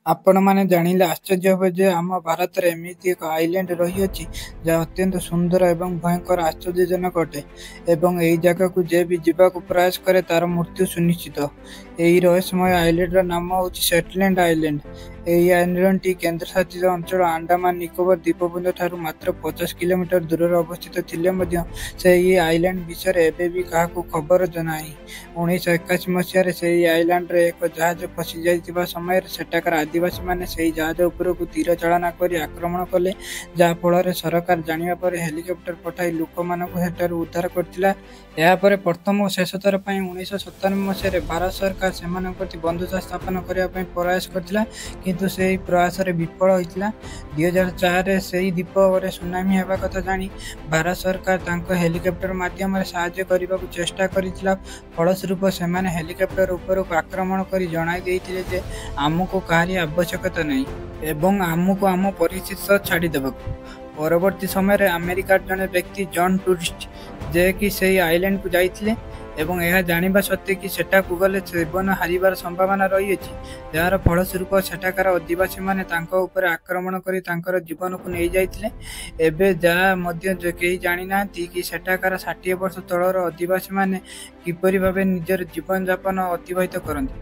ଆପଣମାନେ ଜାଣିଲେ ଆଶ୍ଚର୍ଯ୍ୟ ହେବେ ଯେ ଆମ ଭାରତରେ ଏମିତି ଏକ ଆଇଲ୍ୟାଣ୍ଡ ରହିଅଛି ଯାହା ଅତ୍ୟନ୍ତ ସୁନ୍ଦର ଏବଂ ଭୟଙ୍କର ଆଶ୍ଚର୍ଯ୍ୟଜନକ ଅଟେ ଏବଂ ଏହି ଜାଗାକୁ ଯେ ବି ଯିବାକୁ ପ୍ରୟାସ କରେ ତାର ମୃତ୍ୟୁ ସୁନିଶ୍ଚିତ। ଏହି ରହସ୍ୟମୟ ଆଇଲ୍ୟାଣ୍ଡର ନାମ ହେଉଛି ସେଟଲ୍ୟାଣ୍ଡ ଆଇଲ୍ୟାଣ୍ଡ। ଏହି ଆଇଲ୍ୟାଣ୍ଡଟି କେନ୍ଦ୍ରଶାସିତ ଅଞ୍ଚଳ ଆଣ୍ଡାମାନ ନିକୋବର ଦ୍ୱୀପପୁଞ୍ଜ ଠାରୁ ମାତ୍ର 50 କିଲୋମିଟର ଦୂରରେ ଅବସ୍ଥିତ ଥିଲେ ମଧ୍ୟ ସେହି ଆଇଲ୍ୟାଣ୍ଡ ବିଷୟରେ ଏବେ ବି କାହାକୁ ଖବର ନାହିଁ। 1981 ମସିହାରେ ସେହି ଆଇଲ୍ୟାଣ୍ଡରେ ଏକ ଜାହାଜ ଫସିଯାଇଥିବା ସମୟରେ ସେଠାକାର ଆଦିବାସୀମାନେ ସେହି ଜାହାଜ ଉପରକୁ ତୀର ଚାଳନା କରି ଆକ୍ରମଣ କଲେ, ଯାହା ଫଳରେ ସରକାର ଜାଣିବା ପରେ ହେଲିକପ୍ଟର ପଠାଇ ଲୋକମାନଙ୍କୁ ସେଠାରୁ ଉଦ୍ଧାର କରିଥିଲା। ଏହାପରେ ପ୍ରଥମ ଓ ଶେଷ ଥର ପାଇଁ 1997 ମସିହାରେ ଭାରତ ସରକାର ସେମାନଙ୍କ ପ୍ରତି ବନ୍ଧୁତା ସ୍ଥାପନ କରିବା ପାଇଁ ପ୍ରୟାସ କରିଥିଲା, କିନ୍ତୁ ସେହି ପ୍ରୟାସରେ ବିଫଳ ହୋଇଥିଲା। 2004ରେ ସେହି ଦ୍ୱୀପରେ ସୁନାମି ହେବା କଥା ଜାଣି ଭାରତ ସରକାର ତାଙ୍କ ହେଲିକପ୍ଟର ମାଧ୍ୟମରେ ସାହାଯ୍ୟ କରିବାକୁ ଚେଷ୍ଟା କରିଥିଲା। ଫଳସ୍ୱରୂପ ସେମାନେ ହେଲିକପ୍ଟର ଉପରକୁ ଆକ୍ରମଣ କରି ଜଣାଇ ଦେଇଥିଲେ ଯେ ଆମକୁ କାହାରି ଆବଶ୍ୟକତା ନାହିଁ ଏବଂ ଆମକୁ ଆମ ପରିସ୍ଥିତି ସହ ଛାଡ଼ିଦେବାକୁ। ପରବର୍ତ୍ତୀ ସମୟରେ ଆମେରିକାର ଜଣେ ବ୍ୟକ୍ତି ଜନ୍ ଟୁରିଷ୍ଟ, ଯେ କି ସେହି ଆଇଲ୍ୟାଣ୍ଡକୁ ଯାଇଥିଲେ ଏବଂ ଏହା ଜାଣିବା ସତ୍ତ୍ୱେ କି ସେଠାକୁ ଗଲେ ଜୀବନ ହାରିବାର ସମ୍ଭାବନା ରହିଅଛି, ଯାହାର ଫଳସ୍ୱରୂପ ସେଠାକାର ଅଧିବାସୀମାନେ ତାଙ୍କ ଉପରେ ଆକ୍ରମଣ କରି ତାଙ୍କର ଜୀବନକୁ ନେଇଯାଇଥିଲେ। ଏବେ ଯାହା ମଧ୍ୟ କେହି ଜାଣିନାହାନ୍ତି କି ସେଠାକାର 60 ବର୍ଷ ତଳର ଅଧିବାସୀମାନେ କିପରି ଭାବେ ନିଜର ଜୀବନଯାପନ ଅତିବାହିତ କରନ୍ତି।